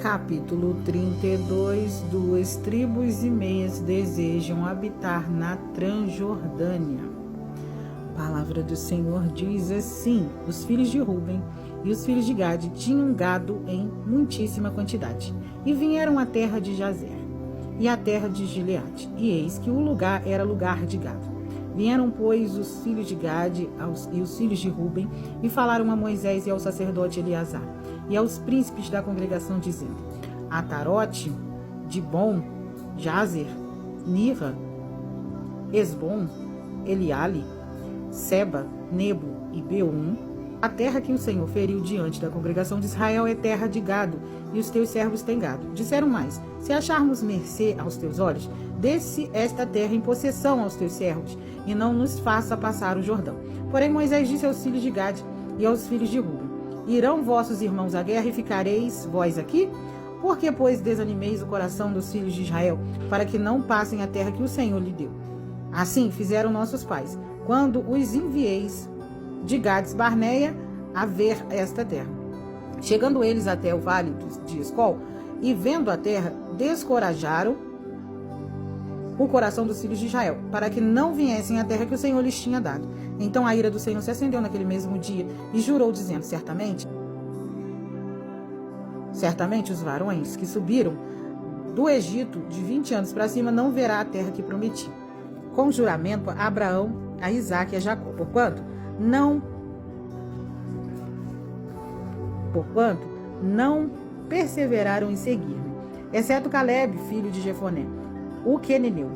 Capítulo 32. 2,5 tribos desejam habitar na Transjordânia. A palavra do Senhor diz assim: os filhos de Ruben e os filhos de Gade tinham gado em muitíssima quantidade, e vieram à terra de Jazer e à terra de Gileade, e eis que o lugar era lugar de gado. Vieram, pois, os filhos de Gade e os filhos de Ruben, e falaram a Moisés e ao sacerdote Eleazar, e aos príncipes da congregação, dizendo: Atarote, Dibon, Jazer, Nira, Esbom, Eliale, Seba, Nebo e Beum, a terra que o Senhor feriu diante da congregação de Israel é terra de gado, e os teus servos têm gado. Disseram mais: se acharmos mercê aos teus olhos, dê-se esta terra em possessão aos teus servos, e não nos faça passar o Jordão. Porém Moisés disse aos filhos de Gade e aos filhos de Ruben: irão vossos irmãos à guerra e ficareis vós aqui? Por que, pois, desanimeis o coração dos filhos de Israel, para que não passem a terra que o Senhor lhe deu? Assim fizeram nossos pais, quando os envieis de Gades Barneia a ver esta terra. Chegando eles até o vale de Escol, e vendo a terra, descorajaram o coração dos filhos de Israel, para que não viessem à terra que o Senhor lhes tinha dado. Então a ira do Senhor se acendeu naquele mesmo dia, e jurou, dizendo: certamente os varões que subiram do Egito de 20 anos para cima não verá a terra que prometi, com juramento a Abraão, a Isaque e a Jacó, porquanto não perseveraram em seguir-me, exceto Caleb, filho de Jefoné, o queneneu,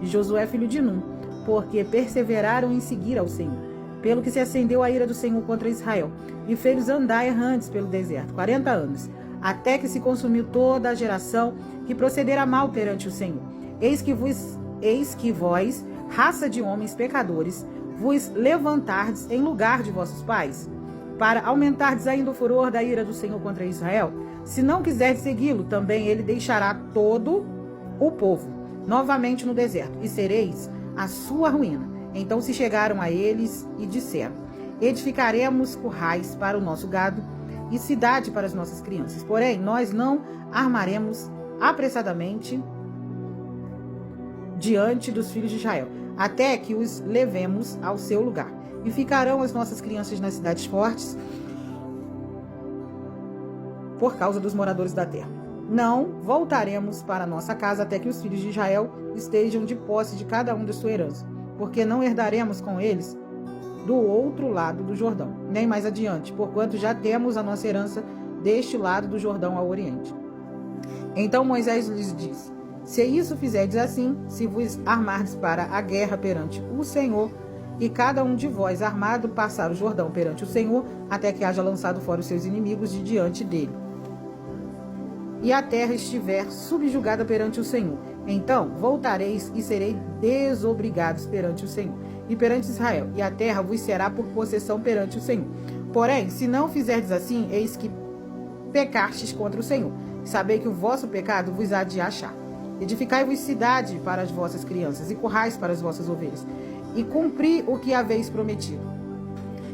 e Josué, filho de Num, porque perseveraram em seguir ao Senhor. Pelo que se acendeu a ira do Senhor contra Israel, e fez-os andar errantes pelo deserto 40 anos, até que se consumiu toda a geração que procedera mal perante o Senhor. Eis que vós, raça de homens pecadores, vos levantardes em lugar de vossos pais, para aumentardes ainda o furor da ira do Senhor contra Israel. Se não quiserdes segui-lo, também ele deixará todo o povo novamente no deserto, e sereis a sua ruína. Então se chegaram a eles e disseram: edificaremos currais para o nosso gado e cidade para as nossas crianças. Porém, nós não armaremos apressadamente diante dos filhos de Israel, até que os levemos ao seu lugar. E ficarão as nossas crianças nas cidades fortes por causa dos moradores da terra. Não voltaremos para nossa casa até que os filhos de Israel estejam de posse de cada um da sua herança, porque não herdaremos com eles do outro lado do Jordão, nem mais adiante, porquanto já temos a nossa herança deste lado do Jordão ao oriente. Então Moisés lhes disse: se isso fizerdes assim, se vos armardes para a guerra perante o Senhor, e cada um de vós armado passar o Jordão perante o Senhor, até que haja lançado fora os seus inimigos de diante dele, e a terra estiver subjugada perante o Senhor, então voltareis e serei desobrigados perante o Senhor e perante Israel, e a terra vos será por possessão perante o Senhor. Porém, se não fizerdes assim, eis que pecastes contra o Senhor. Sabei que o vosso pecado vos há de achar. Edificai-vos cidade para as vossas crianças e currais para as vossas ovelhas, e cumpri o que haveis prometido.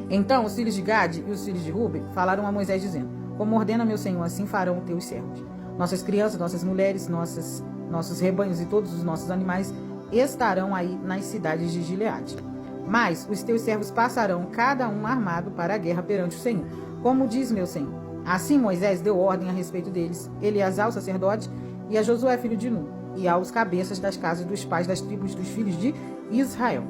Então os filhos de Gade e os filhos de Ruben falaram a Moisés, dizendo: como ordena meu Senhor, assim farão teus servos. Nossas crianças, nossas mulheres, nossos rebanhos e todos os nossos animais estarão aí nas cidades de Gileade. Mas os teus servos passarão, cada um armado, para a guerra perante o Senhor, como diz meu Senhor. Assim Moisés deu ordem a respeito deles, Eleazar, o sacerdote, e a Josué, filho de Num, e aos cabeças das casas dos pais das tribos dos filhos de Israel.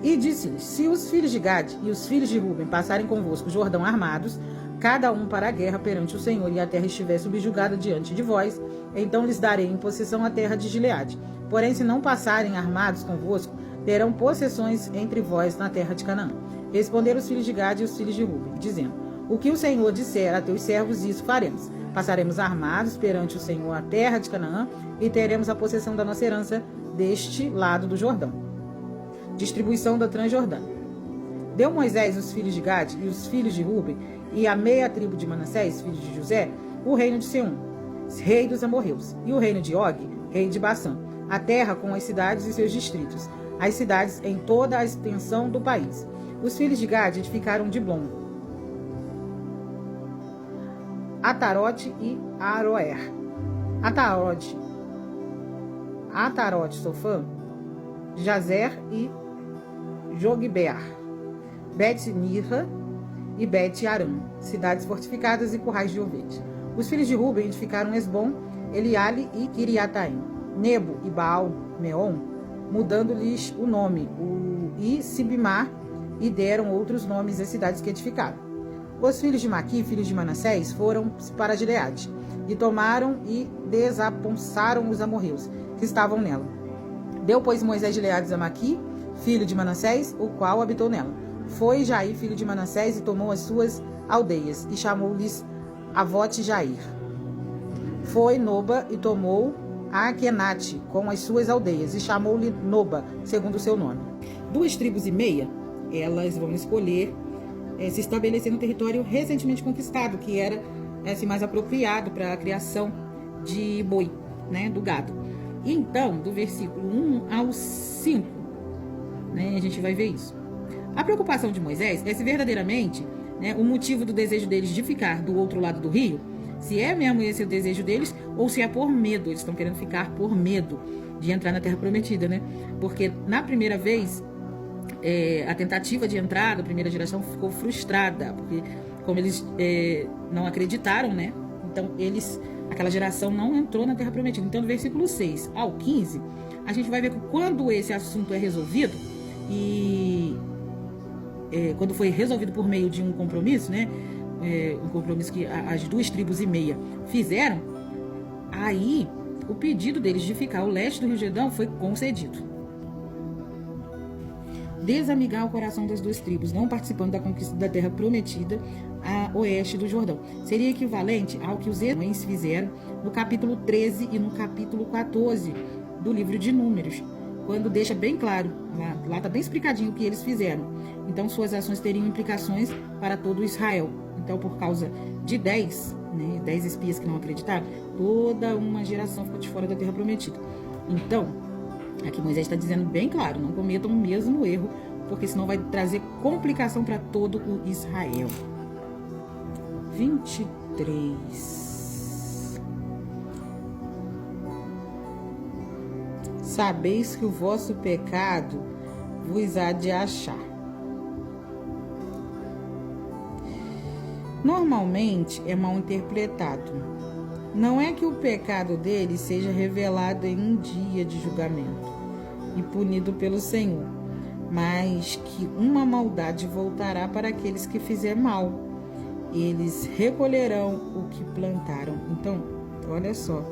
E disse-lhes: se os filhos de Gade e os filhos de Ruben passarem convosco o Jordão armados, cada um para a guerra perante o Senhor, e a terra estiver subjugada diante de vós, então lhes darei em possessão a terra de Gileade. Porém, se não passarem armados convosco, terão possessões entre vós na terra de Canaã. Responderam os filhos de Gade e os filhos de Ruben, dizendo: o que o Senhor disser a teus servos, isso faremos. Passaremos armados perante o Senhor a terra de Canaã, e teremos a possessão da nossa herança deste lado do Jordão. Distribuição da Transjordânia. Deu Moisés os filhos de Gade e os filhos de Ruben, e a meia tribo de Manassés, filho de José, o reino de Seom, rei dos amorreus, e o reino de Og, rei de Bassã, a terra com as cidades e seus distritos, as cidades em toda a extensão do país. Os filhos de Gade edificaram Diblom, Atarote e Aroer. Atarote, Sofã, Jazer e Jogbear, Bet-Nirra e Bet-Aram, cidades fortificadas e currais de ovelhas. Os filhos de Ruben edificaram Esbom, Eliale e Kiriataim, Nebo e Baal-Meon, mudando-lhes o nome, e Sibmar, e deram outros nomes às cidades que edificaram. Os filhos de Maqui, filhos de Manassés, foram para Gileade, e tomaram e desaponsaram os amorreus, que estavam nela. Deu, pois, Moisés Gileade a Maqui, filho de Manassés, o qual habitou nela. Foi Jair, filho de Manassés, e tomou as suas aldeias, e chamou-lhes Avote Jair. Foi Noba, e tomou a Kenate, com as suas aldeias, e chamou-lhe Noba, segundo o seu nome. 2,5 tribos, elas vão escolher se estabelecer no território recentemente conquistado, que era mais apropriado para a criação de boi, né, do gado. E então, do versículo 1 ao 5, né, a gente vai ver isso. A preocupação de Moisés é se verdadeiramente, né, o motivo do desejo deles de ficar do outro lado do rio, se é mesmo esse o desejo deles, ou se é por medo. Eles estão querendo ficar por medo de entrar na Terra Prometida, né? Porque na primeira vez, a tentativa de entrar da primeira geração ficou frustrada, porque como eles não acreditaram, né? Então aquela geração não entrou na Terra Prometida. Então, do versículo 6 ao 15, a gente vai ver que quando esse assunto é resolvido, e quando foi resolvido por meio de um compromisso, né? Um compromisso que as 2,5 tribos fizeram, aí o pedido deles de ficar ao leste do Rio Jordão foi concedido. Desamigar o coração das 2 tribos, não participando da conquista da Terra Prometida a oeste do Jordão. Seria equivalente ao que os Edomeus fizeram no capítulo 13 e no capítulo 14 do livro de Números, quando deixa bem claro, lá está bem explicadinho o que eles fizeram. Então, suas ações teriam implicações para todo Israel. Então, por causa de 10 espias que não acreditaram, toda uma geração ficou de fora da Terra Prometida. Então, aqui Moisés está dizendo bem claro, não cometam o mesmo erro, porque senão vai trazer complicação para todo o Israel. 23. Sabeis que o vosso pecado vos há de achar. Normalmente é mal interpretado. Não é que o pecado dele seja revelado em um dia de julgamento e punido pelo Senhor, mas que uma maldade voltará para aqueles que fizerem mal. Eles recolherão o que plantaram. Então, olha só.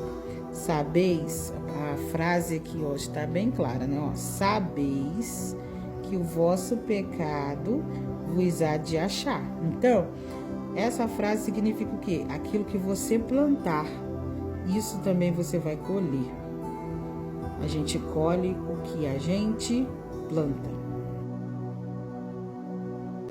Sabeis, a frase aqui está bem clara, né? Sabeis que o vosso pecado vos há de achar. Então, essa frase significa o quê? Aquilo que você plantar, isso também você vai colher. A gente colhe o que a gente planta.